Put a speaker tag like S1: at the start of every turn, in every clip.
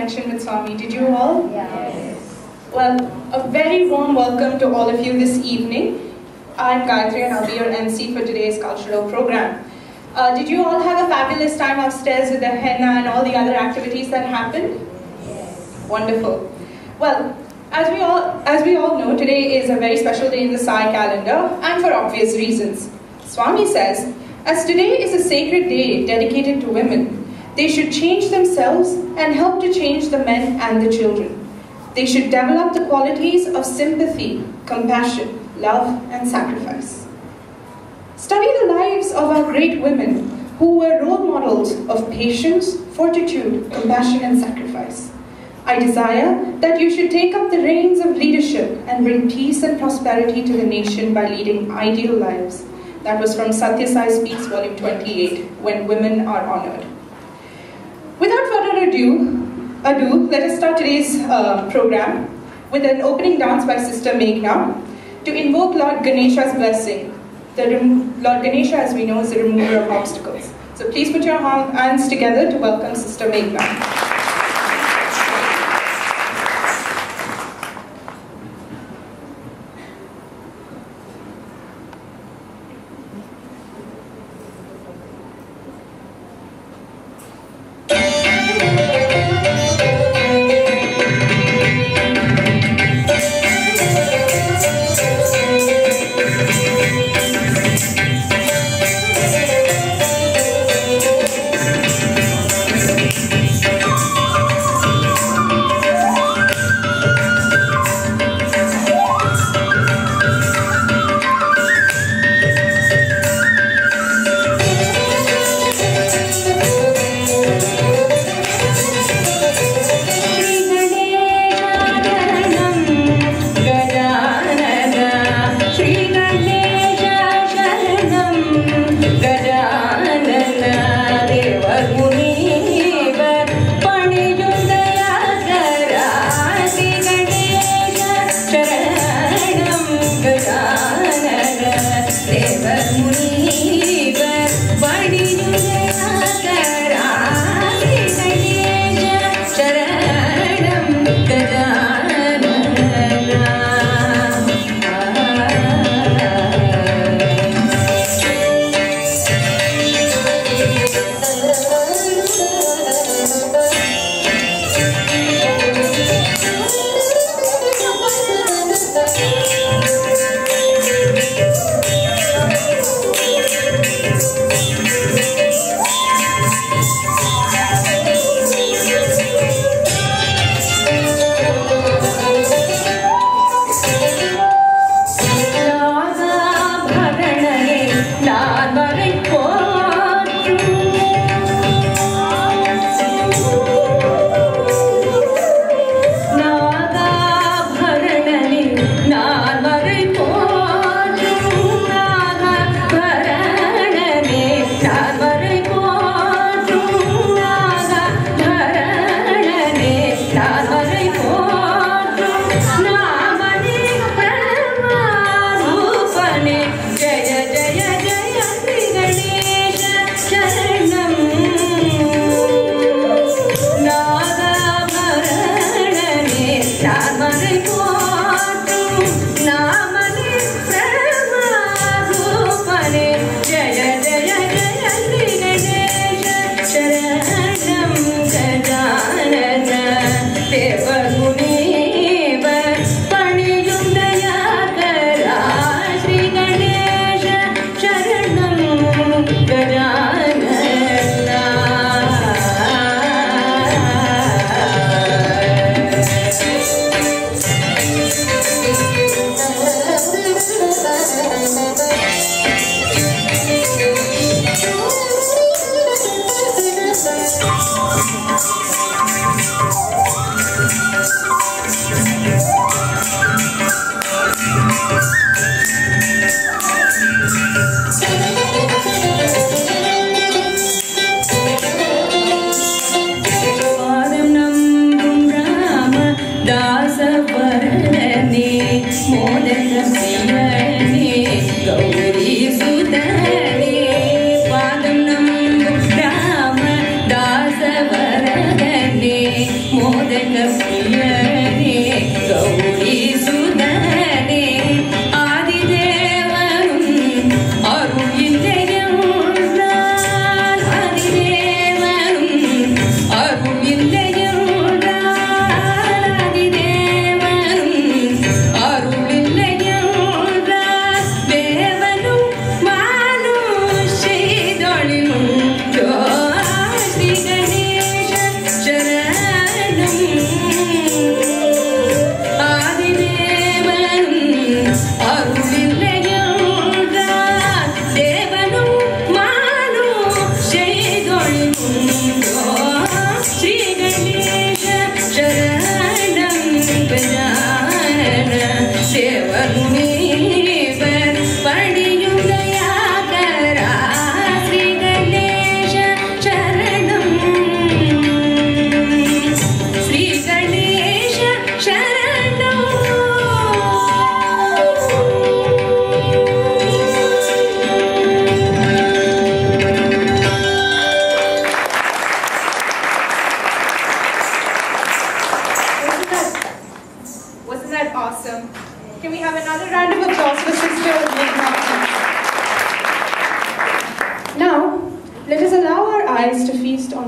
S1: Connection with Swami. Did you all? Yes. Well, a very warm welcome to all of you this evening. I'm Gayatri and I'll be your MC for today's cultural program. Did you all have a fabulous time upstairs with the henna and all the other activities that happened? Yes. Wonderful. Well, as we all know, today is a very special day in the Sai calendar, and for obvious reasons. Swami says, as today is a sacred day dedicated to women, they should change themselves and help to change the men and the children. They should develop the qualities of sympathy, compassion, love, and sacrifice. Study the lives of our great women who were role models of patience, fortitude, compassion, and sacrifice. I desire that you should take up the reins of leadership and bring peace and prosperity to the nation by leading ideal lives. That was from Satya Sai Speaks, Volume 28, When Women Are Honored. Without further ado, let us start today's program with an opening dance by Sister Meghna to invoke Lord Ganesha's blessing. Lord Ganesha, as we know, is the remover of obstacles. So please put your hands together to welcome Sister Meghna.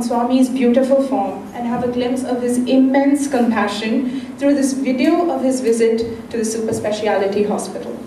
S1: Swami's beautiful form and have a glimpse of his immense compassion through this video of his visit to the super speciality hospital.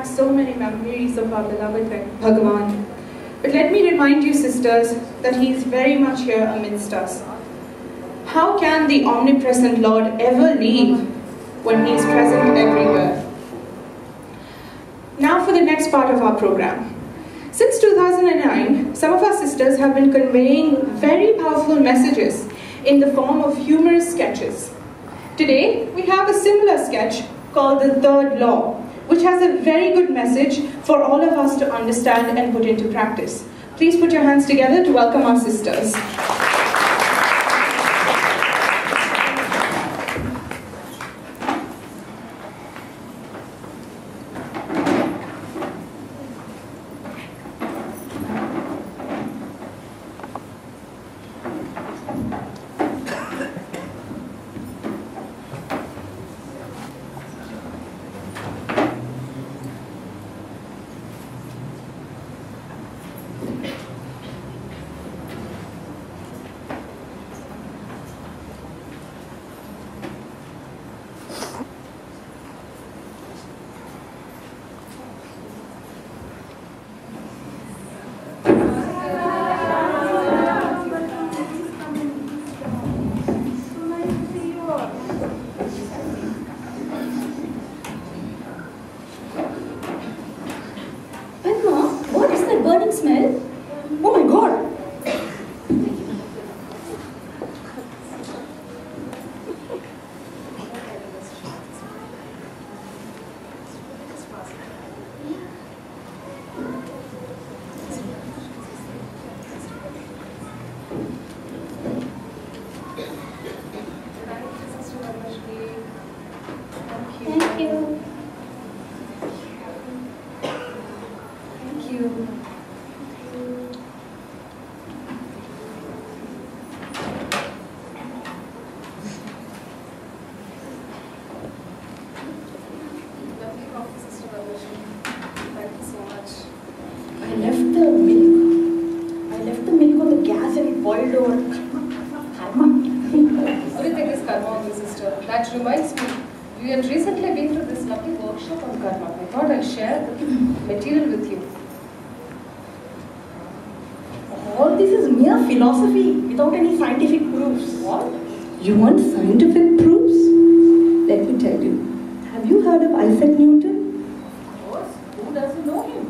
S1: back so many memories of our beloved Bhagavan. But let me remind you, sisters, that He is very much here amidst us. How can the omnipresent Lord ever leave when He is present everywhere? Now for the next part of our program. Since 2009, some of our sisters have been conveying very powerful messages in the form of humorous sketches. Today, we have a similar sketch called The Third Law, which has a very good message for all of us to understand and put into practice. Please put your hands together to welcome our sisters.
S2: Smell?
S3: Oh my God!
S2: Thank you.
S1: Thank you. That reminds me, we had recently been to this lovely workshop on karma. I thought I'd share the material with you.
S3: All this is mere philosophy without any scientific proofs.
S1: What?
S3: You want scientific proofs? Let me tell you. Have you heard of Isaac Newton?
S4: Of course. Who doesn't know him?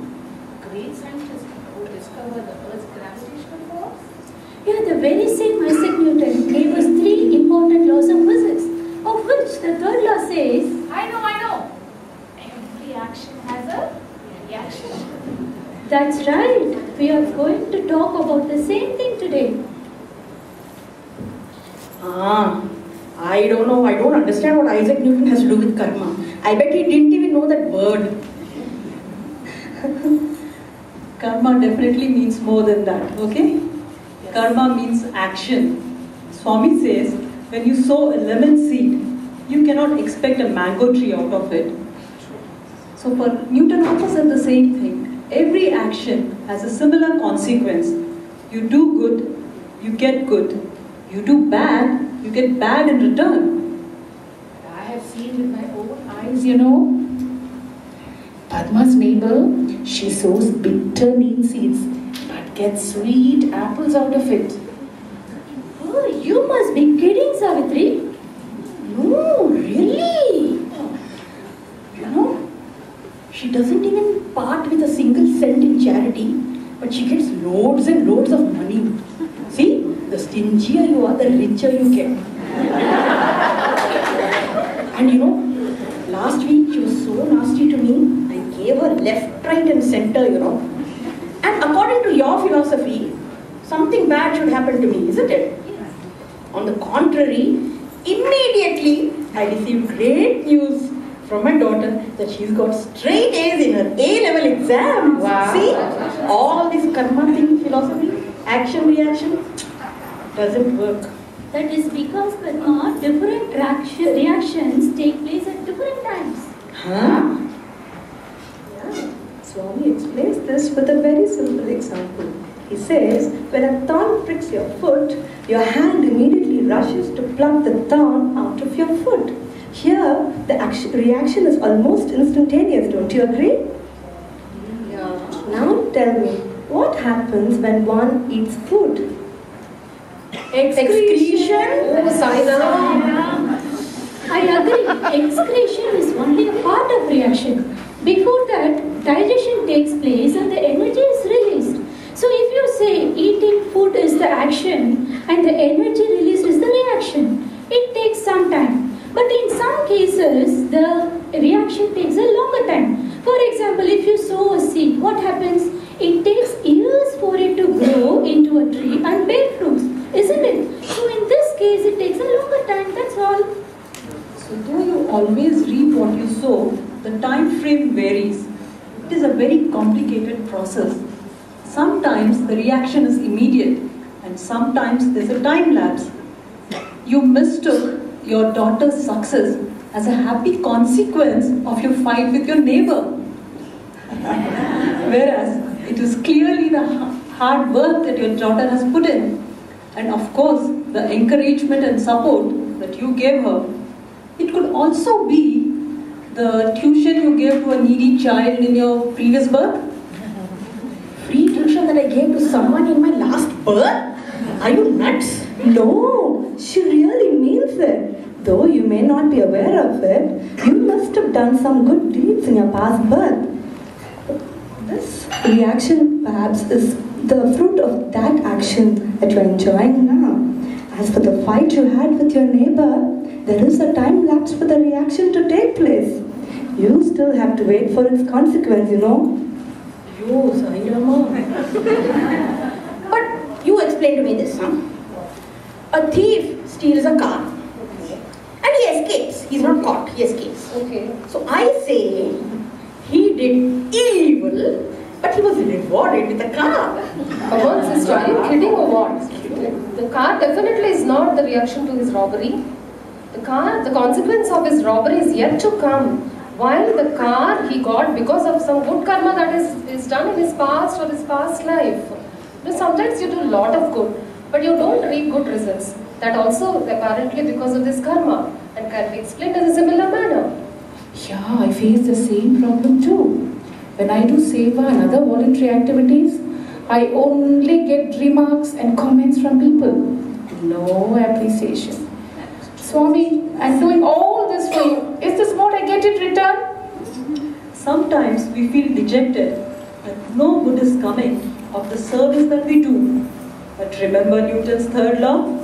S4: Great scientist who discovered the Earth's gravitational force.
S2: Yeah, the very same Isaac Newton gave us 3 important laws of physics, of which the third law says,
S4: I know. Every action has a reaction.
S2: that's right. We are going to talk about the same thing today.
S3: I don't know. I don't understand what Isaac Newton has to do with karma. I bet he didn't even know that word.
S5: Karma definitely means more than that, okay? Yes. Karma means action. Swami says, when you sow a lemon seed, you cannot expect a mango tree out of it. So for Newton also said the same thing. Every action has a similar consequence. You do good, you get good. You do bad, you get bad in return.
S4: I have seen with my own eyes, you know. Padma's neighbor, she sows bitter neem seeds but gets sweet apples out of it.
S2: Oh, you must be kidding, Savitri.
S3: No, really? You know, she doesn't even part with a single cent in charity, but she gets loads and loads of money. See, the stingier you are, the richer you get. And you know, last week she was so nasty to me, I gave her left, right and center, you know. And according to your philosophy, something bad should happen to me, isn't it? On the contrary, immediately I received great news from my daughter that she's got straight A's in her A-level exams.
S4: Wow.
S3: See, all this karma thing, philosophy, action, reaction, doesn't work.
S2: That is because Padma, different reactions take place at different times.
S3: Huh?
S5: Yeah. Swami explains this with a very simple example. He says, when a thorn pricks your foot, your hand immediately rushes to pluck the thorn out of your foot. Here, the reaction is almost instantaneous, don't you agree?
S6: tell me, what happens when one eats food?
S3: Excretion?
S2: Oh, Saina. I agree. Excretion is only a part of reaction. Before that, digestion takes place and the energy is released. So if you say eating food is the action and the energy released is the reaction, it takes some time. But in some cases, the reaction takes a longer time. For example, if you sow a seed, what happens? It takes years for it to grow into a tree and bear fruits, isn't it? So in this case, it takes a longer time, that's all.
S5: So though you always reap what you sow, the time frame varies. It is a very complicated process. Sometimes the reaction is immediate and sometimes there's a time lapse. You mistook your daughter's success as a happy consequence of your fight with your neighbor. Whereas it is clearly the hard work that your daughter has put in. And of course, the encouragement and support that you gave her. It could also be the tuition you gave to a needy child in your previous birth.
S3: Free tuition that I gave to someone in my last birth? Are you nuts?
S6: No, she really means it. Though you may not be aware of it, you must have done some good deeds in your past birth. This reaction perhaps is the fruit of that action that you're enjoying now. As for the fight you had with your neighbor, there is a time lapse for the reaction to take place. You still have to wait for its consequence, you know.
S3: Yo, Sairama. But you explain to me this, huh? A thief steals a car. And he escapes. He's not caught, he escapes.
S2: Okay.
S3: So I say, he did evil, but he was rewarded with a car.
S7: Come on, sister, are you kidding or what? The car definitely is not the reaction to his robbery. The consequence of his robbery is yet to come. While the car he got because of some good karma that is done in his past or his past life. You know, sometimes you do a lot of good, but you don't reap good results. That also apparently because of this karma and can be explained in a similar manner.
S4: Yeah, I face the same problem too. When I do seva and other voluntary activities, I only get remarks and comments from people. No appreciation. Swami, I'm doing all this for you. Is this what I get in return?
S5: Sometimes we feel dejected that no good is coming of the service that we do. But remember Newton's third law?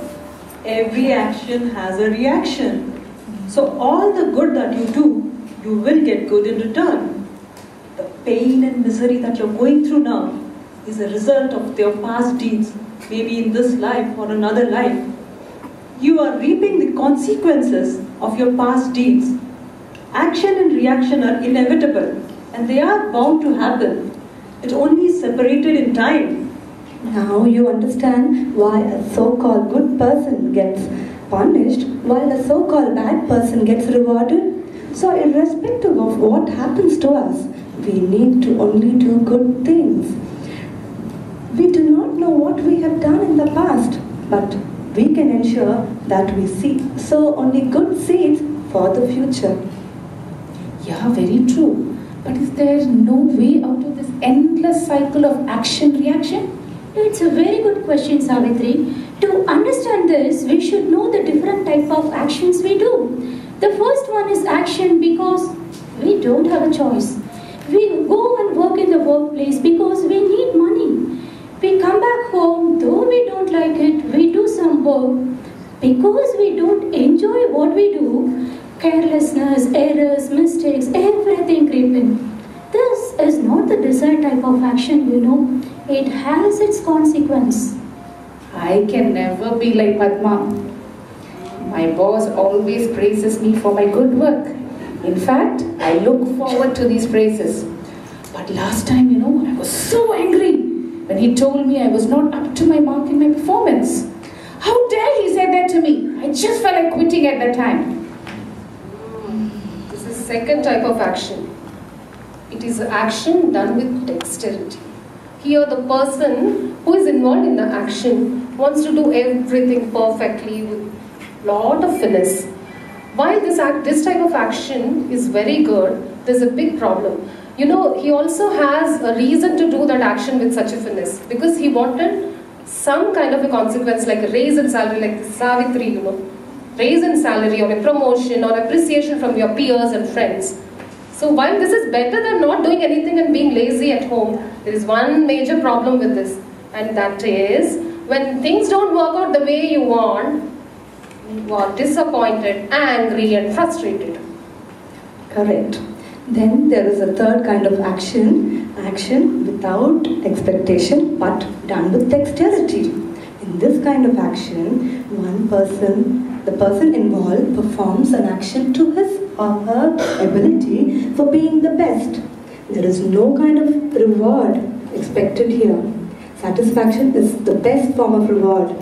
S5: Every action has a reaction. So all the good that you do, you will get good in return. The pain and misery that you're going through now is a result of your past deeds, maybe in this life or another life. You are reaping the consequences of your past deeds. Action and reaction are inevitable and they are bound to happen. It only is separated in time.
S6: Now you understand why a so-called good person gets punished while a so-called bad person gets rewarded. So irrespective of what happens to us, we need to only do good things. We do not know what we have done in the past, but we can ensure that we sow only good seeds for the future.
S4: Yeah, very true. But is there no way out of this endless cycle of action-reaction?
S2: It's a very good question, Savitri. To understand this, we should know the different type of actions we do. The first one is action because we don't have a choice. We go and work in the workplace because we need money. We come back home, though we don't like it, we do some work. Because we don't enjoy what we do, carelessness, errors, mistakes, everything creep in. This is not the desired type of action, you know. It has its consequence.
S4: I can never be like Padma. My boss always praises me for my good work. In fact, I look forward to these praises. But last time, I was so angry when he told me I was not up to my mark in my performance. How dare he say that to me? I just felt like quitting at that time.
S7: This is second type of action. It is action done with dexterity. Here the person who is involved in the action wants to do everything perfectly with lot of finesse. While this type of action is very good, there's a big problem. You know, he also has a reason to do that action with such a finesse because he wanted some kind of a consequence, like a raise in salary, like Savitri, you know, raise in salary or a promotion or appreciation from your peers and friends. So while this is better than not doing anything and being lazy at home, there is one major problem with this, and that is when things don't work out the way you want, you are disappointed, angry and frustrated.
S6: Correct. Then there is a third kind of action without expectation but done with dexterity. In this kind of action, the person involved performs an action to his or her ability for being the best. There is no kind of reward expected here. Satisfaction is the best form of reward.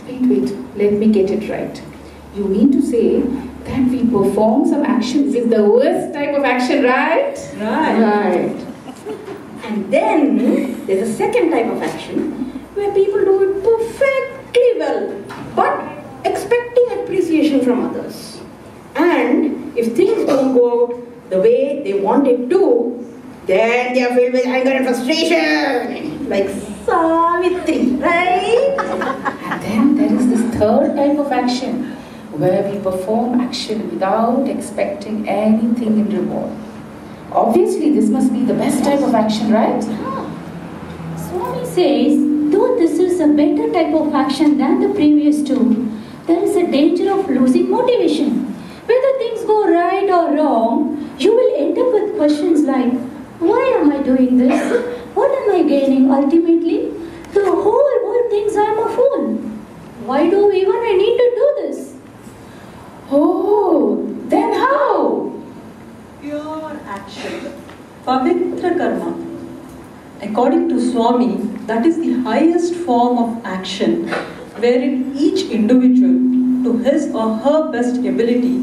S4: Wait, let me get it right. You mean to say that we perform some action is the worst type of action, right?
S3: Right. And then there's a second type of action where people do it perfectly well, but expecting appreciation from others. And if things don't go the way they want it to, then they are filled with anger and frustration, like Savitri, right?
S4: And then there is this third type of action where we perform action without expecting anything in reward. Obviously, this must be the best type of action, right?
S2: Swami says, though this is a better type of action than the previous two, there is a danger of losing motivation. Whether things go right or wrong, you will end up with questions like, why am I doing this? What am I gaining ultimately? The whole world thinks I am a fool. Why do even I need to do this?
S4: Oh, then how?
S5: Pure action. Pavitra karma. According to Swami, that is the highest form of action, wherein each individual, to his or her best ability,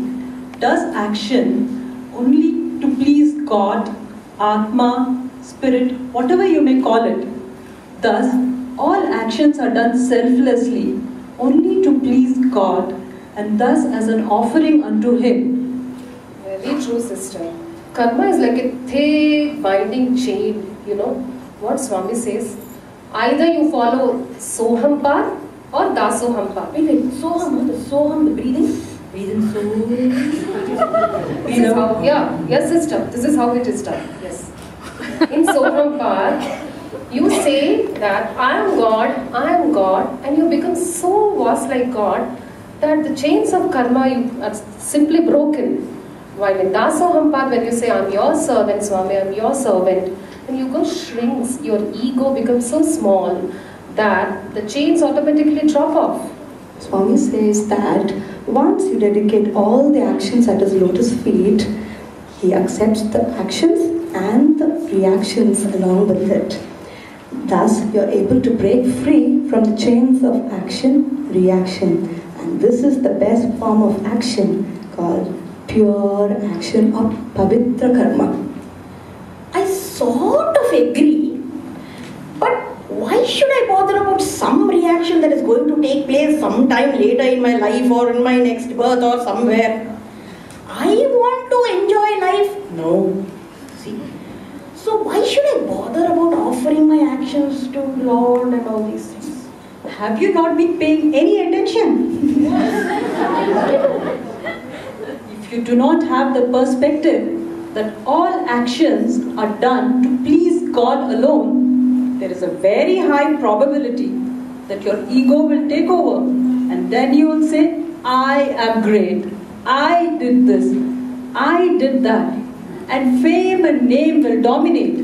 S5: does action only to please God, Atma, Spirit, whatever you may call it. Thus, all actions are done selflessly, only to please God, and thus as an offering unto Him.
S7: Very true, sister. Karma is like a thick binding chain, you know what Swami says? Either you follow Soham path or Dasoham path.
S3: Wait, Soham, the breathing? Breathe in slowly.
S7: This is how, yes sister, this is how it is done, yes. In Soham path, you say that I am God, and you become so vast like God that the chains of karma are simply broken. While in Dasoham path, when you say I am your servant, Swami, I am your servant, and your ego shrinks, your ego becomes so small that the chains automatically drop off.
S6: Swami says that once you dedicate all the actions at his lotus feet, he accepts the actions and the reactions along with it. Thus, you are able to break free from the chains of action, reaction. And this is the best form of action called pure action or Pavitra karma.
S3: I sort of agree, but why should I bother about some reaction that is going to take place sometime later in my life or in my next birth or somewhere? I want to enjoy life. No. See? So why should I bother about offering my actions to Lord and all these things?
S5: Have you not been paying any attention? If you do not have the perspective that all actions are done to please God alone, there is a very high probability that your ego will take over, and then you will say, I am great, I did this, I did that, and fame and name will dominate.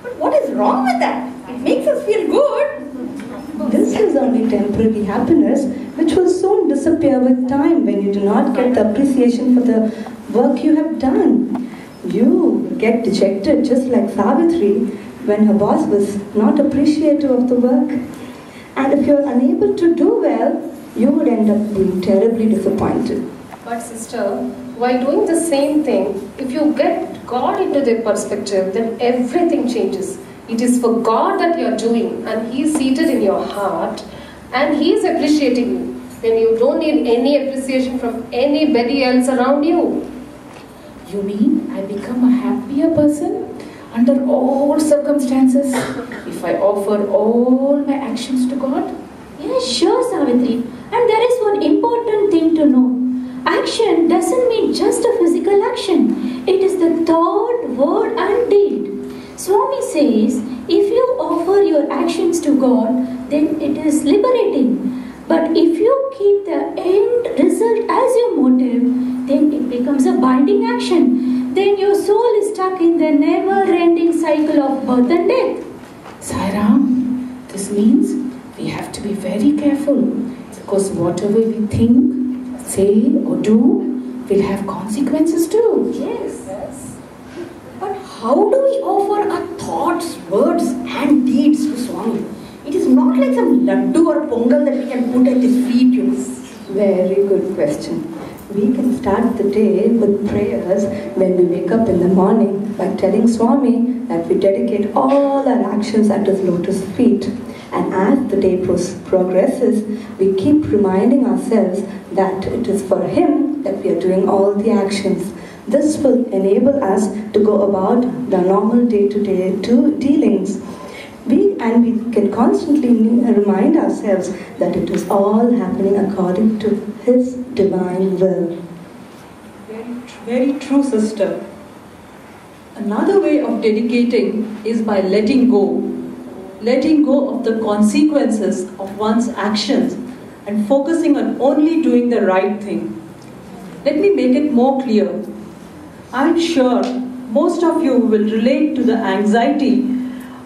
S3: But what is wrong with that? It makes us feel good.
S6: This is only temporary happiness which will soon disappear with time when you do not get the appreciation for the work you have done. You get dejected just like Savitri when her boss was not appreciative of the work. And if you are unable to do well, you would end up being terribly disappointed.
S7: But sister, while doing the same thing, if you get God into the perspective, then everything changes. It is for God that you are doing, and He is seated in your heart, and He is appreciating you. Then you don't need any appreciation from anybody else around you.
S4: You mean I become a happier person under all circumstances, if I offer all my actions to God?
S2: Yes, sure, Savitri. And there is one important thing to know. Action doesn't mean just a physical action. It is the thought, word and deed. Swami says, if you offer your actions to God, then it is liberating. But if you keep the end result as your motive, then it becomes a binding action. Then your soul is stuck in the never-ending cycle of birth and death.
S4: Sairam, this means we have to be very careful, because whatever we think, say or do will have consequences too.
S3: Yes. But how do we offer our thoughts, words and deeds to Swami? It is not like some laddu or pongal that we can put at his feet, you know.
S6: Very good question. We can start the day with prayers when we wake up in the morning by telling Swami that we dedicate all our actions at his lotus feet. And as the day progresses, we keep reminding ourselves that it is for him that we are doing all the actions. This will enable us to go about the normal day-to-day dealings. We can constantly remind ourselves that it is all happening according to his divine will.
S5: Very true, sister. Another way of dedicating is by letting go. Letting go of the consequences of one's actions and focusing on only doing the right thing. Let me make it more clear. I'm sure most of you will relate to the anxiety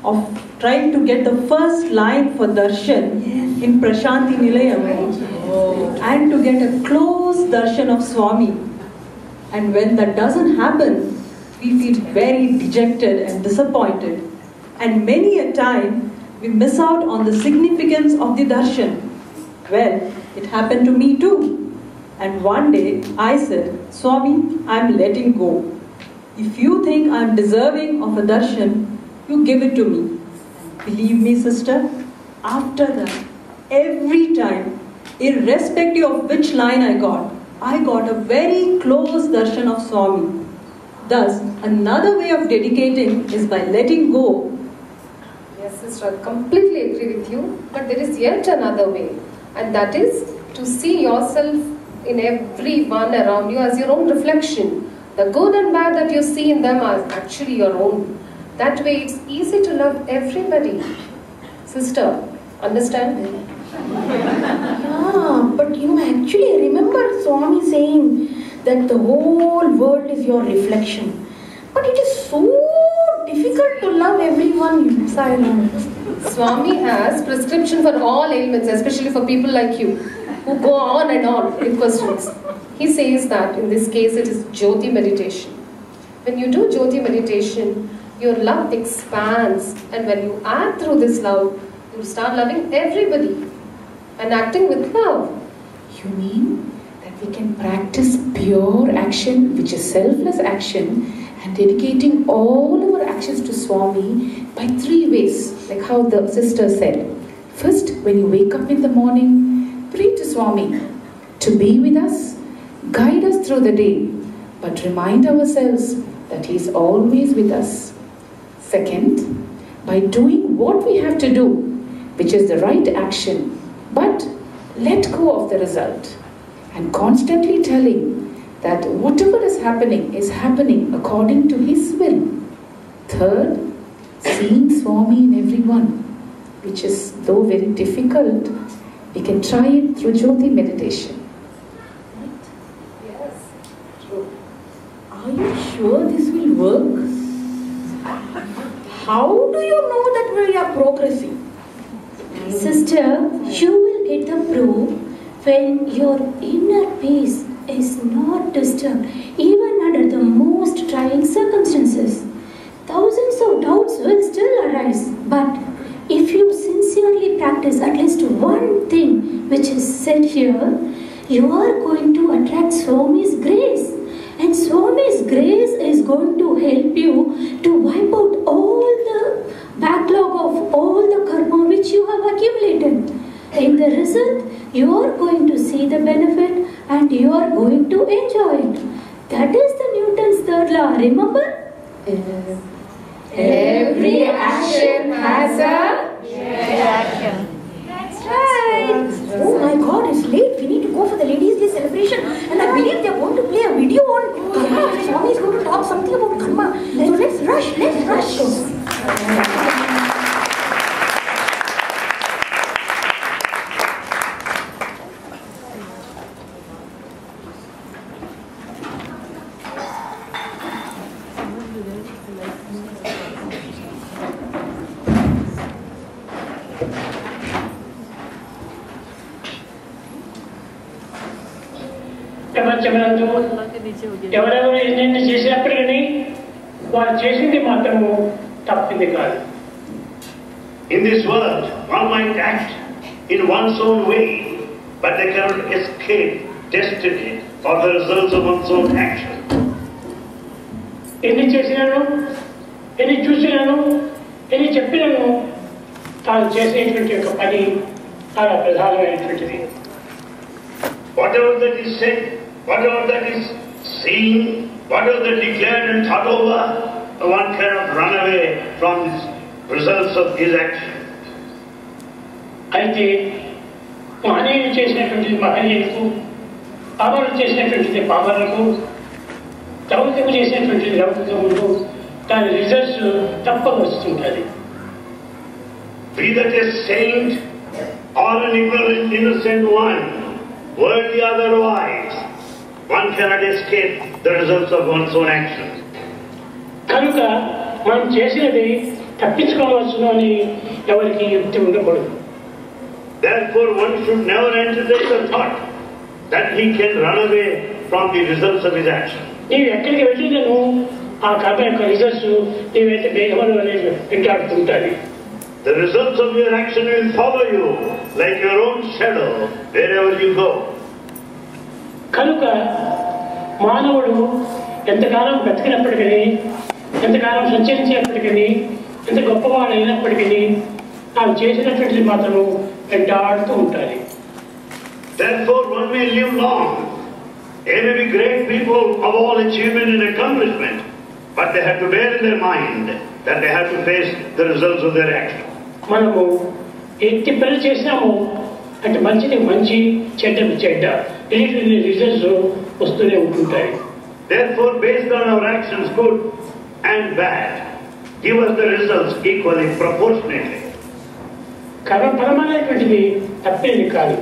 S5: of trying to get the first line for darshan in Prashanti Nilayam and to get a close darshan of Swami. And when that doesn't happen, we feel very dejected and disappointed. And many a time, we miss out on the significance of the darshan. Well, it happened to me too. And one day, I said, Swami, I'm letting go. If you think I'm deserving of a darshan, you give it to me. Believe me, sister, after that, every time, irrespective of which line I got a very close darshan of Swami. Thus, another way of dedicating is by letting go.
S7: Yes, sister, I completely agree with you. But there is yet another way, and that is to see yourself in everyone around you as your own reflection. The good and bad that you see in them are actually your own. That way, it's easy to love everybody. Sister, understand?
S3: Yeah, but I actually remember Swami saying that the whole world is your reflection. But it is so difficult to love everyone, Sairam.
S7: Swami has prescription for all ailments, especially for people like you, who go on and on with questions. He says that in this case it is Jyoti meditation. When you do Jyoti meditation, your love expands, and when you act through this love, you start loving everybody and acting with love.
S4: You mean that we can practice pure action, which is selfless action, and dedicating all our actions to Swami by 3 ways, like how the sister said. First, when you wake up in the morning, pray to Swami to be with us, guide us through the day, but remind ourselves that he is always with us. Second, by doing what we have to do, which is the right action, but let go of the result, and constantly telling that whatever is happening according to his will. Third, seeing Swami in everyone, which is though very difficult, we can try it through Jyoti meditation.
S7: Yes, true.
S3: Are you sure this will work? How do you know that we are progressing?
S2: Sister, you will get the proof when your inner peace is not disturbed, even under the most trying circumstances. Thousands of doubts will still arise, but if you sincerely practice at least one thing which is said here, you are going to attract Swami's grace. And Swami's grace is going to help you to wipe out all the backlog of all the karma which you have accumulated. In the result, you are going to see the benefit and you are going to enjoy it. That is the Newton's third law, remember?
S4: Every action has a
S8: reaction.
S2: That's right.
S3: Oh my God, it's late. We need to go for the Ladies' Day celebration. And I believe they're going to play a video on karma. Swami is going to talk something about karma. So let's rush.
S9: ప్రపంచమునందు ఎవరెవరు ఎన్నెన్ని చేసినప్పటికీ వారు చేసింది మాత్రము తప్పింది కాదు.
S10: In this world, one might act in one's own way, but they cannot escape destiny or the results of one's own action.
S9: ఎన్ని చేసినాను, ఎన్ని చూసినాను, ఎన్ని చెప్పినాను, తాను చేసేటువంటి ఒక పని చాలా ప్రధానమైనటువంటిది.
S10: Whatever that is said, whatever that is seen, whatever that declared and thought over, one cannot run away from the results of his action.
S9: అయితే మహనీయులు చేసినటువంటిది మహనీయులకు, పామరులు చేసినటువంటిది పామరులకు, లౌకికము చేసినటువంటిది లౌకికములకు దాని రిజల్ట్స్ తప్పక వస్తుంటుంది.
S10: Be that a saint or an ignorant innocent one, worldly otherwise, one cannot escape the results of one's own action.
S9: కనుక మనం చేసినది తప్పించుకోవచ్చును అని ఎవరికి యుక్తి ఉండకూడదు.
S10: Therefore, one should never entertain the thought that he can run away from the results of his action.
S9: నీవు ఎక్కడికి వెళ్ళినను ఆ కర్మ యొక్క రిజల్ట్స్ నీవైతే మేఘములు అనేది వెంటాడుతుంటాయి.
S10: The results of your action will follow you like your own shadow wherever you go.
S9: కనుక మానవుడు ఎంతకాలం బ్రతికినప్పటికీ, ఎంతకాలం సంచరించినప్పటికీ, ఎంత గొప్పవాడు అయినప్పటికీ తాను చేసినటువంటిది మాత్రము వెంటాడుతూ ఉంటాయి.
S10: Therefore, one may live long. They may be great people of all achievement and accomplishment, but they have to bear in their mind that they have to face the results of their action.
S9: మనము ఎట్టి పని చేసినాము అంటే మంచిది మంచి, చెడ్డది చెడ్డ, ఇలాంటి రిజల్ట్స్ వస్తూనే ఉంటుంటాయి.
S10: Therefore, based on our actions, good and bad, give us the results equally, proportionately.
S9: కర్మఫలమైనటువంటిది తప్పేది కాదు.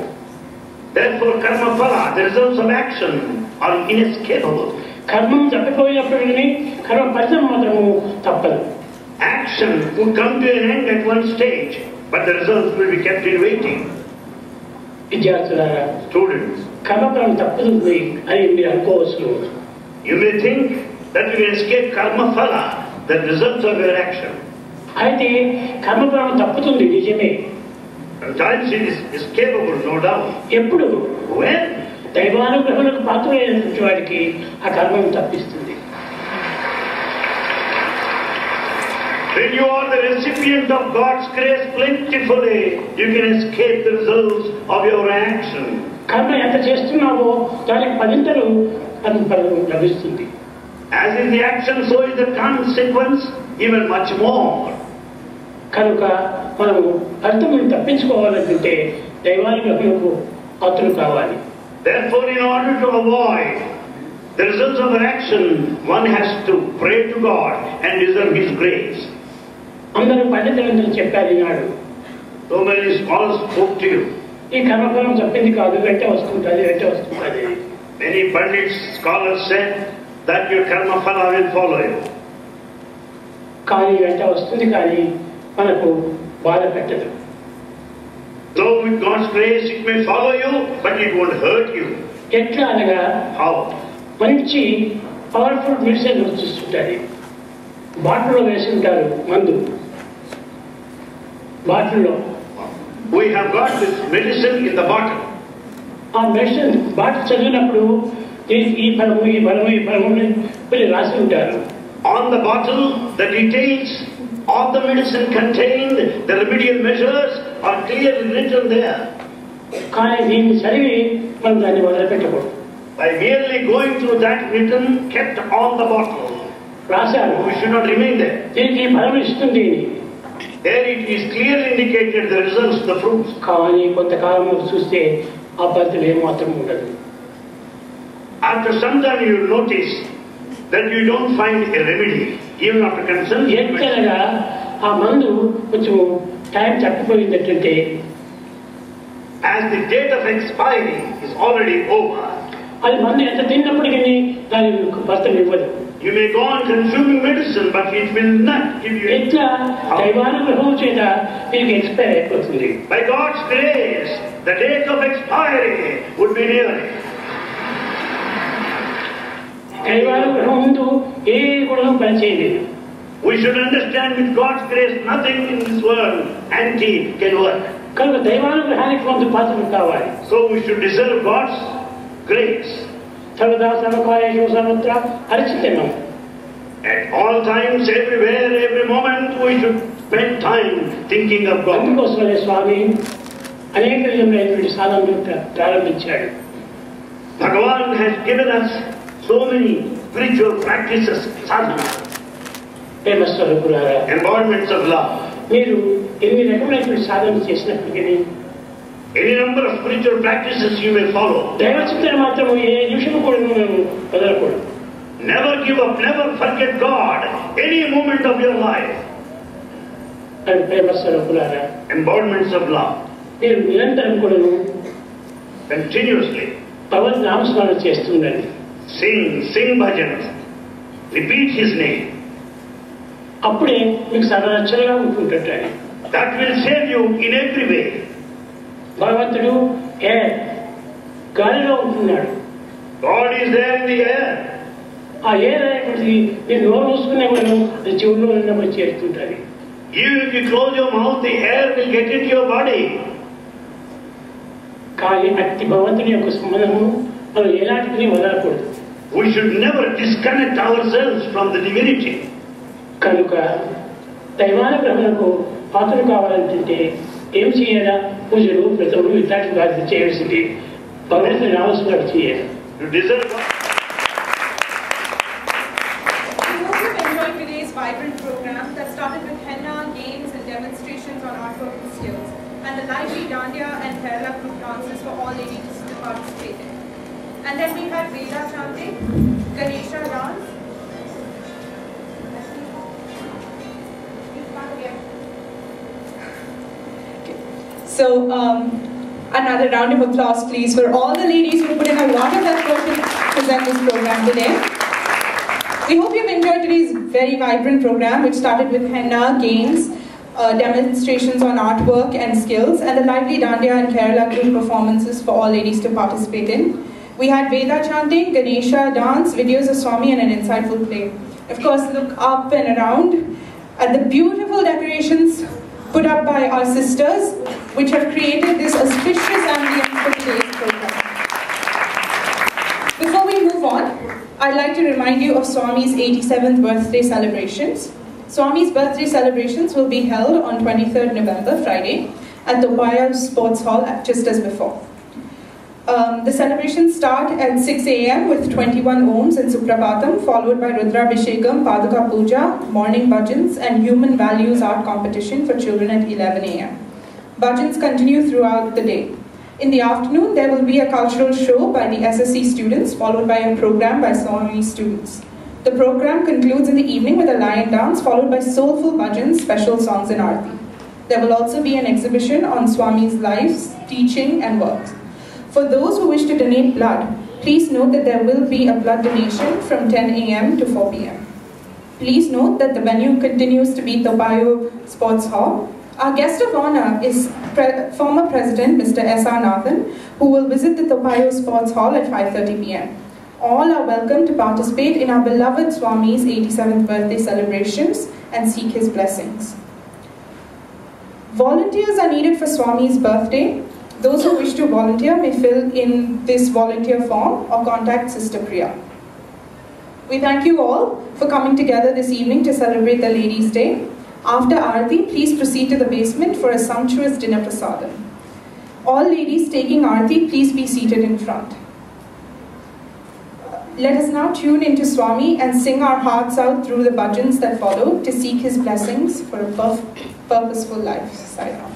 S10: Therefore, karma phala, the results of action, are inescapable.
S9: కర్మం తప్పిపోయినప్పటికీ కర్మ ఫలితం మాత్రము తప్పదు.
S10: Action will come to an end at one stage, but the results will be kept in waiting.
S9: విద్యార్థులారా,
S10: Students,
S9: కర్మఫలం తప్పుతుంది అని మీరు అనుకోవచ్చు.
S10: you may think that you can escape karma phala, the results of your action.
S9: అయితే కర్మఫలం తప్పుతుంది నిజమే.
S10: Sometimes it is escapable, no doubt.
S9: ఎప్పుడు
S10: When?
S9: దైవానుగ్రహములకు పాత్రులైనటువంటి వారికి ఆ కర్మను తప్పిస్తుంది.
S10: When you are the recipient of God's grace plentifully, you can escape the results of your action.
S9: కర్మ ఎంత చేస్తున్నావో దానికి పదింతలు ఫలం లభిస్తుంది.
S10: As is the action, so is the consequence, even much more.
S9: కనుక మనము ఫలితమును తప్పించుకోవాలంటే దైవానుగ్రహములకు పాత్రులు కావాలి.
S10: Therefore, in order to avoid the results of an action, one has to pray to God and deserve His grace.
S9: అందరూ పండితులందరూ చెప్పారు ఈనాడు.
S10: So many scholars spoke to you.
S9: ఈ కర్మఫలం చెప్పింది కాదు, వెంట వస్తుంటుంది.
S10: Many pandits, scholars said that your karma phala will follow you.
S9: కానీ వెంట వస్తుంది, కానీ మనకు బాధ పెట్టదు.
S10: Though with God's grace it may follow you, but it won't hurt you.
S9: ఎట్లా అనగా
S10: How?
S9: మంచి పవర్ఫుల్ మెడిసిన్ వస్తుంటుంది. బాటిల్లో వేసి ఉంటారు మందు. బాటిల్లో
S10: We have got this medicine in the bottle.
S9: ఆ మెడిసిన్ బాటిల్ చదివినప్పుడు ఈ ఫలము ఈ ఫలము ఈ ఫలము వీళ్ళు రాసి ఉంటారు.
S10: On the bottle, the details of the medicine contained, the remedial measures are clearly written there.
S9: కానీ దీన్ని చదివి మనం దాన్ని వదిలిపెట్టకూడదు.
S10: By merely going through that written, kept on the bottle,
S9: రాశారు.
S10: We should not remain there.
S9: దీనికి ఫలం ఇస్తుంది.
S10: There it is clearly indicated the results, the fruits.
S9: కానీ కొంతకాలంలో చూస్తే ఆ ఫలితం ఏమాత్రం ఉండదు.
S10: After some time you will notice that you don't find a remedy, even after consulting.
S9: ఎక్కడగా ఆ మందు కొంచెం time తప్పిపోయిందంటే,
S10: as the date of expiry is already over,
S9: అది మందు ఎంత తిన్నప్పటికీ దాని ఫలితం ఇవ్వదు.
S10: you may go on consuming medicine, but it will not give you.
S9: ఎట్లా దైవానుగ్రహం చేత దీనికి ఎక్స్పైర్ అయిపోతుంది.
S10: By God's grace, the date of expiry would be nearing.
S9: దైవానుగ్రహం ముందు ఏ గుణం పనిచేయలేదు.
S10: We should understand with God's grace nothing in this world anti can work.
S9: కనుక దైవానుగ్రహానికి కొంత పాత్ర కావాలి.
S10: So we should deserve God's grace.
S9: సర్వదా సర్వకాలేషు సర్వత్రా హరిచితే మనం.
S10: At all times, everywhere, every moment, we should spend time thinking of God.
S9: అందుకోసమే స్వామి అనేక విధమైనటువంటి సాధనలు ప్రారంభించాడు.
S10: Bhagavan has given us so many spiritual practices, sadhana,
S9: ప్రేమ స్వరూపులారా,
S10: embodiments of love.
S9: మీరు ఎన్ని రకమైనటువంటి సాధనలు చేసినప్పటికీ
S10: Any number of spiritual practices you may follow.
S9: దైవ చింతన మాత్రం ఏ నిమిషం కూడా మేము వదలకూడదు.
S10: Never give up, never forget God, any moment of your life.
S9: అని ప్రేమ స్వరూపులారా,
S10: Embodiments of love.
S9: మీరు నిరంతరం కూడా
S10: Continuously
S9: భగవద్ నామస్మరణ చేస్తుండండి.
S10: sing bhajanas, repeat His name.
S9: అప్పుడే మీకు సర్వరక్షణగా ఉంటుంటాయి.
S10: That will save you in every way.
S9: భగవంతుడు గాలిలో ఉంటున్నాడు.
S10: God is there in the air.
S9: ఆ ఎయిర్ అనేటువంటిది మీరు నోరు మూసుకునే మనం అది చెవుల్లో ఉన్నప్పుడు చేరుతుంటుంది.
S10: Even if you close your mouth, the air will get into your body.
S9: కానీ అట్టి భగవంతుని యొక్క సంబంధము మనం ఎలాంటిది వదలకూడదు.
S10: We should never disconnect ourselves from the divinity.
S9: కనుక దైవానుగ్రహములకు పాత్రలు కావాలంటే ఏం చేయాలా? పూజలు, వ్రతములు ఇట్లాంటి వాటిని చేయాల్సింది. భగవంతుని నామస్మరణ చేయాలి.
S10: You deserve God.
S1: We hope you've enjoyed today's vibrant program that started with henna, games and demonstrations on artwork and skills, and the lively Dandiya and Kerala group dances for all ladies to participate in. And then we had Veda chanting, Ganesha dance, So, another round of applause, please, for all the ladies who put in a lot of effort to present this program today. We hope you've enjoyed today's very vibrant program, which started with henna, games, demonstrations on artwork and skills, and the lively Dandiya and Kerala group performances for all ladies to participate in. We had Veda chanting, Ganesha dance, videos of Swami, and an insightful play. Of course, look up and around at the beautiful decorations put up by our sisters, which have created this auspicious ambience for today's program. Before we move on, I'd like to remind you of Swami's 87th birthday celebrations. Swami's birthday celebrations will be held on 23rd November, Friday, at Topaya Sports Hall, just as before. The celebrations start at 6 a.m. with 21 ohms and Suprabhatam, followed by Rudrabhishekam, Paduka Puja, morning bhajans, and human values art competition for children at 11 a.m. Bhajans continue throughout the day. In the afternoon, there will be a cultural show by the SSC students, followed by a program by Swami students. The program concludes in the evening with a lion dance, followed by soulful bhajans, special songs and arti. There will also be an exhibition on Swami's lives, teaching and works. For those who wish to donate blood, please note that there will be a blood donation from 10 a.m. to 4 p.m. Please note that the venue continues to be Topayo Sports Hall. Our guest of honor is former President Mr. S.R. Nathan, who will visit the Topayo Sports Hall at 5:30 p.m. All are welcome to participate in our beloved Swami's 87th birthday celebrations and seek his blessings. Volunteers are needed for Swami's birthday. Those who wish to volunteer may fill in this volunteer form or contact Sister Priya. We thank you all for coming together this evening to celebrate the Ladies' Day. After Aarti, please proceed to the basement for a sumptuous dinner prasadam. All ladies taking Aarti, please be seated in front. Let us now tune into Swami and sing our hearts out through the bhajans that follow to seek his blessings for a purposeful life. Sai Ram.